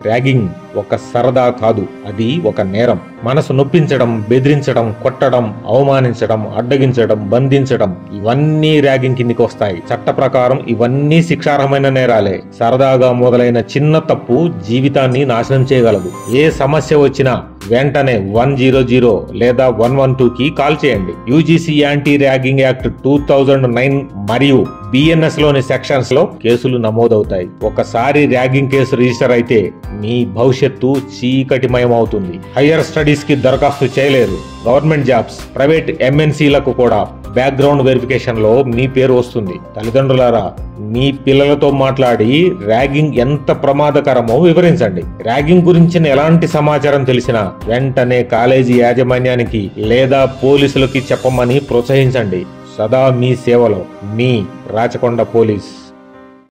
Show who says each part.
Speaker 1: Ragging ఒక సరదా కాదు, అది ఒక నేరం. మనసు నొప్పించడం, బెదిరించడం, కొట్టడం, అవమానించడం, అడ్డగించడం, బంధించడం ఇవన్నీ ర్యాగింగ్ కిందికి వస్తాయి. చట్ట ప్రకారం ఇవన్నీ శిక్షార్హమైన నేరాలే. సరదాగా మొదలైన చిన్న తప్పు జీవితాన్ని నాశనం చేయగలదు. ఏ సమస్య వచ్చినా వెంటనే 100 లేదా 112కి కాల్ చేయండి. యూజీసీ యాంటీ ర్యాగింగ్ యాక్ట్ 2009 మరియు బిఎన్ఎస్ లోని సెక్షన్స్ లో కేసులు నమోదవుతాయి. ఒకసారి ర్యాగింగ్ కేసు రిజిస్టర్ అయితే మీ భవిష్యత్తు చీకటిమయం అవుతుంది. హయ్యర్ స్టడీస్ కి దరఖాస్తు చేయలేరు. గవర్నమెంట్ జాబ్స్, ప్రైవేట్ ఎంఎన్సీలకు కూడా బ్యాక్గ్రౌండ్ వెరిఫికేషన్ లో మీ పేరు వస్తుంది. తల్లిదండ్రులారా, మీ పిల్లలతో మాట్లాడి ర్యాగింగ్ ఎంత ప్రమాదకరమో వివరించండి. ర్యాగింగ్ గురించిన ఎలాంటి సమాచారం తెలిసినా వెంటనే కాలేజీ యాజమాన్యానికి లేదా పోలీసులకి చెప్పమని ప్రోత్సహించండి. సదా మీ సేవలో మీ రాచకొండ పోలీస్.